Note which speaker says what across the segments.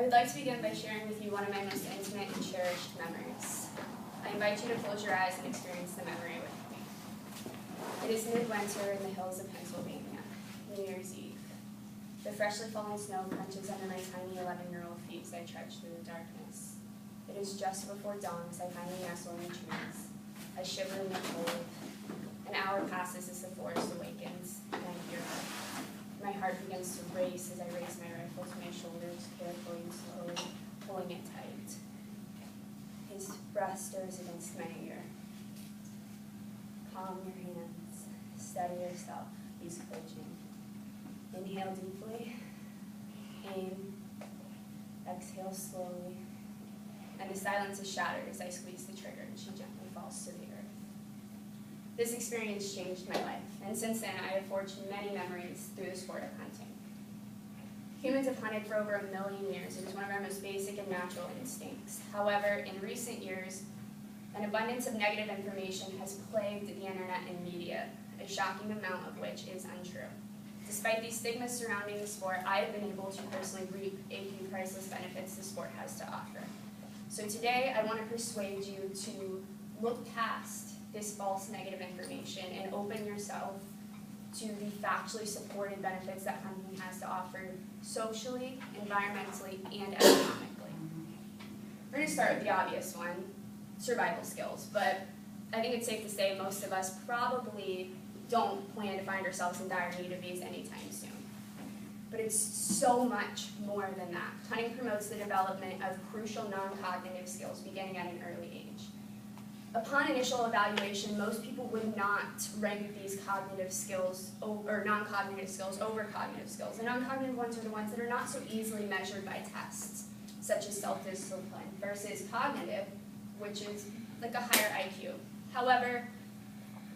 Speaker 1: I would like to begin by sharing with you one of my most intimate and cherished memories. I invite you to close your eyes and experience the memory with me. It is midwinter in the hills of Pennsylvania, New Year's Eve. The freshly fallen snow crunches under my tiny 11-year-old feet as I trudge through the darkness. It is just before dawn as I finally nestle in the trees. I shiver in the cold. An hour passes as the forest awakens, and I hear her. My heart begins to race as I raise my rifle to my shoulders, carefully and slowly, pulling it tight. His breath stirs against my ear. Calm your hands. Steady yourself. He's coaching. Inhale deeply. Aim. Exhale slowly. And the silence is shattered as I squeeze the trigger and she gently falls to the earth. This experience changed my life, and since then I have forged many memories through the sport of hunting. Humans have hunted for over 1 million years. It is one of our most basic and natural instincts. However, in recent years, an abundance of negative information has plagued the internet and media, a shocking amount of which is untrue. Despite these stigmas surrounding the sport, I have been able to personally reap a few priceless benefits the sport has to offer. So today, I want to persuade you to look past this false negative information and open yourself to the factually supported benefits that hunting has to offer socially, environmentally, and economically. We're going to start with the obvious one, survival skills, but I think it's safe to say most of us probably don't plan to find ourselves in dire need of these anytime soon. But it's so much more than that. Hunting promotes the development of crucial non-cognitive skills beginning at an early age. Upon initial evaluation, most people would not rank these cognitive skills or non-cognitive skills over cognitive skills. The non-cognitive ones are the ones that are not so easily measured by tests, such as self-discipline, versus cognitive, which is like a higher IQ. However,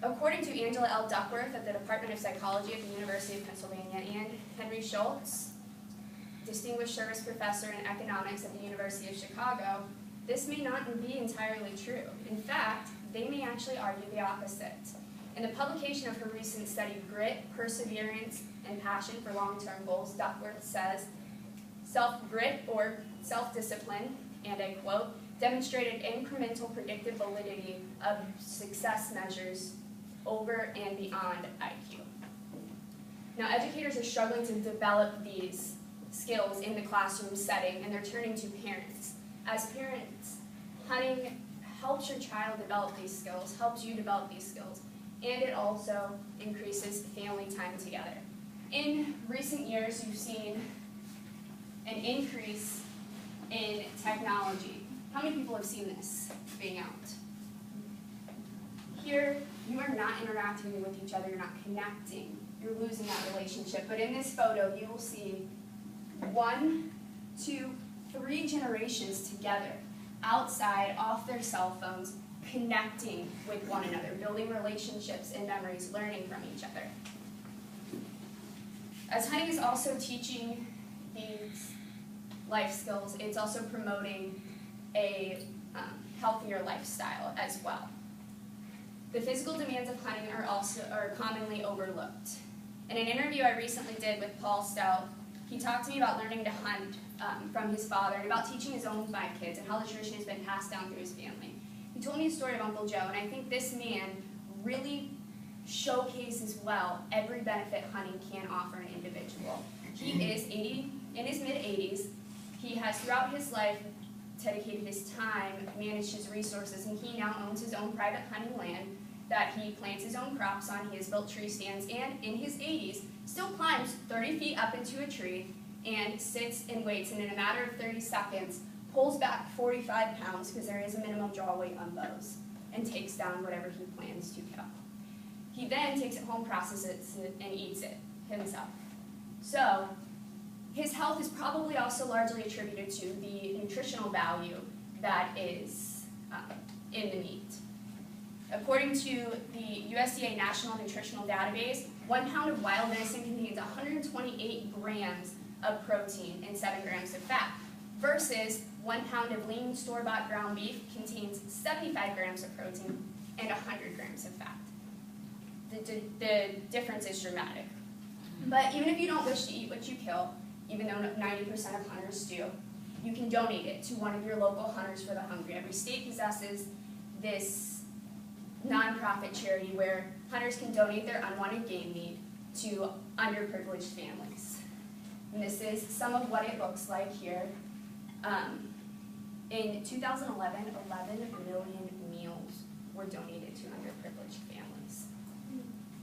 Speaker 1: according to Angela L. Duckworth of the Department of Psychology at the University of Pennsylvania and Henry Schultz, Distinguished Service Professor in Economics at the University of Chicago, this may not be entirely true. In fact, they may actually argue the opposite. In the publication of her recent study, Grit, Perseverance, and Passion for Long-Term Goals, Duckworth says, self-grit or self-discipline, and I quote, demonstrated incremental predictive validity of success measures over and beyond IQ. Now, educators are struggling to develop these skills in the classroom setting, and they're turning to parents. As parents, hunting helps your child develop these skills, helps you develop these skills, and it also increases family time together. In recent years, you've seen an increase in technology. How many people have seen this being out? Here, you are not interacting with each other, you're not connecting, you're losing that relationship. But in this photo, you will see 1, 2, 3 generations together, outside, off their cell phones, connecting with one another, building relationships and memories, learning from each other. As hunting is also teaching these life skills, it's also promoting a healthier lifestyle as well. The physical demands of hunting are commonly overlooked. In an interview I recently did with Paul Stout, he talked to me about learning to hunt from his father and about teaching his own 5 kids and how the tradition has been passed down through his family. He told me a story of Uncle Joe, and I think this man really showcases well every benefit hunting can offer an individual. He is in his mid-80s. He has throughout his life dedicated his time, managed his resources, and he now owns his own private hunting land that he plants his own crops on. He has built tree stands, and in his 80s, still climbs 30 feet up into a tree and sits and waits, and in a matter of 30 seconds, pulls back 45 pounds, because there is a minimum draw weight on bows, and takes down whatever he plans to kill. He then takes it home, processes it, and eats it himself. So, his health is probably also largely attributed to the nutritional value that is in the meat. According to the USDA National Nutritional Database, 1 pound of wild venison contains 128 grams of protein and 7 grams of fat, versus 1 pound of lean store-bought ground beef contains 75 grams of protein and 100 grams of fat. The difference is dramatic. But even if you don't wish to eat what you kill, even though 90% of hunters do, you can donate it to one of your local Hunters for the Hungry. Every state possesses this nonprofit charity where hunters can donate their unwanted game meat to underprivileged families. And this is some of what it looks like here. In 2011, 11 million meals were donated to underprivileged families.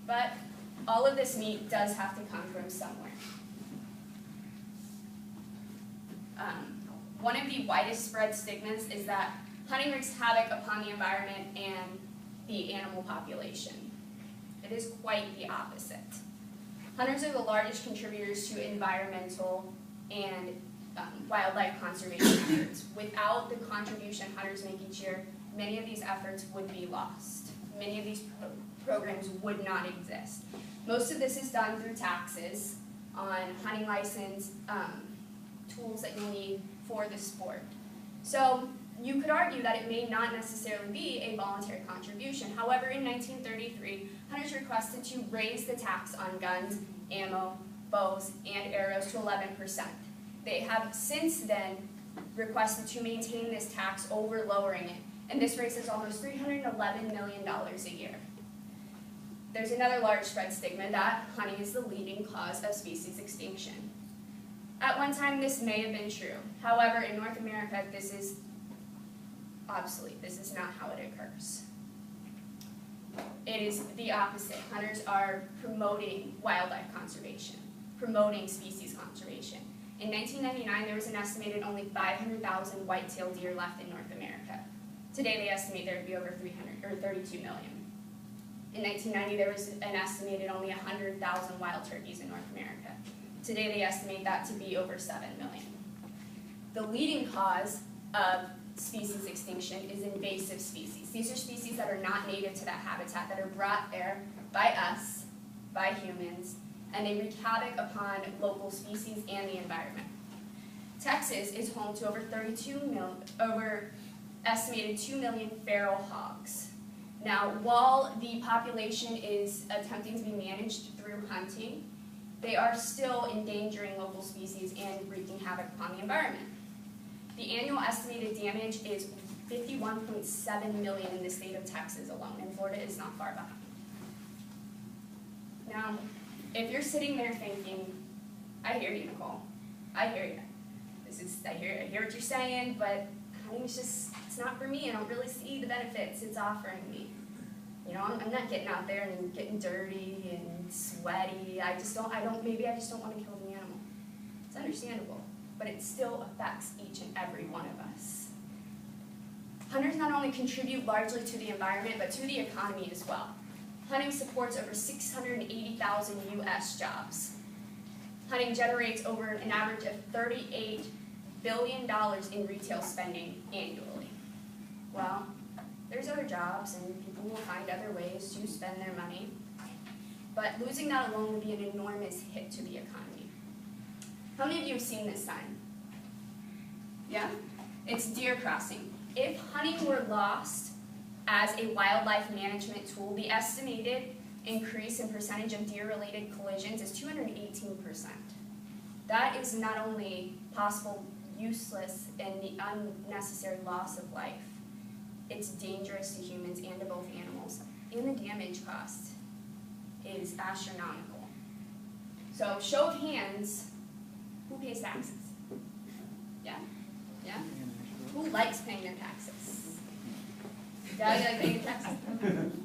Speaker 1: But all of this meat does have to come from somewhere. One of the widest spread stigmas is that hunting wreaks havoc upon the environment and the animal population. It is quite the opposite. Hunters are the largest contributors to environmental and wildlife conservation efforts. Without the contribution hunters make each year, many of these efforts would be lost. Many of these programs would not exist. Most of this is done through taxes on hunting license, tools that you need for the sport. So you could argue that it may not necessarily be a voluntary contribution. However, in 1933, hunters requested to raise the tax on guns, ammo, bows, and arrows to 11%. They have since then requested to maintain this tax over lowering it, and this raises almost $311 million a year. There's another large spread stigma that hunting is the leading cause of species extinction. At one time, this may have been true. However, in North America, this is obsolete. This is not how it occurs. It is the opposite. Hunters are promoting wildlife conservation, promoting species conservation. In 1999, there was an estimated only 500,000 white-tailed deer left in North America. Today, they estimate there to be over 32 million. In 1990, there was an estimated only 100,000 wild turkeys in North America. Today, they estimate that to be over 7 million. The leading cause of species extinction is invasive species. These are species that are not native to that habitat, that are brought there by us, by humans, and they wreak havoc upon local species and the environment. Texas is home to over estimated 2 million feral hogs. Now, while the population is attempting to be managed through hunting, they are still endangering local species and wreaking havoc upon the environment. The annual estimated damage is 51.7 million in the state of Texas alone, and Florida is not far behind. Now, if you're sitting there thinking, I hear you, Nicole, I hear you. I hear what you're saying, but hunting's just, it's not for me. I don't really see the benefits it's offering me. You know, I'm not getting out there and getting dirty and sweaty. Maybe I just don't want to kill the animal. It's understandable, but it still affects each and every one of us. Hunters not only contribute largely to the environment, but to the economy as well. Hunting supports over 680,000 U.S. jobs. Hunting generates over an average of $38 billion in retail spending annually. Well, there's other jobs, and people will find other ways to spend their money, but losing that alone would be an enormous hit to the economy. How many of you have seen this sign? Yeah? It's deer crossing. If hunting were lost as a wildlife management tool, the estimated increase in percentage of deer-related collisions is 218%. That is not only possible, useless, and the unnecessary loss of life, it's dangerous to humans and to both animals, and the damage cost is astronomical. So, show of hands, who pays taxes? Yeah? Yeah? Who likes paying their taxes? Yeah, you like paying your taxes?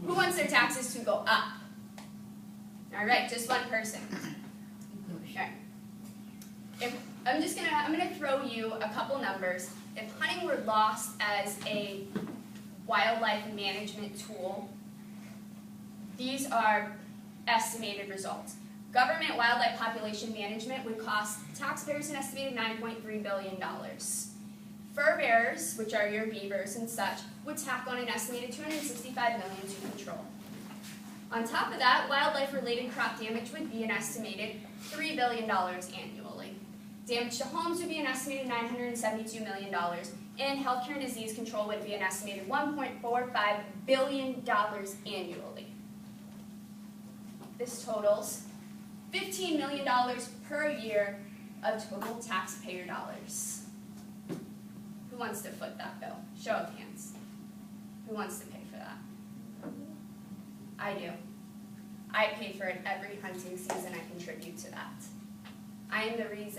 Speaker 1: Who wants their taxes to go up? All right, just one person. All right. I'm gonna throw you a couple numbers. If hunting were lost as a wildlife management tool, these are estimated results. Government wildlife population management would cost taxpayers an estimated $9.3 billion. Fur bearers, which are your beavers and such, would tack on an estimated $265 million to control. On top of that, wildlife-related crop damage would be an estimated $3 billion annually. Damage to homes would be an estimated $972 million, and healthcare and disease control would be an estimated $1.45 billion annually. This totals $15 million per year of total taxpayer dollars. Who wants to foot that bill? Show of hands. Who wants to pay for that? I do. I pay for it every hunting season. I contribute to that. I am the reason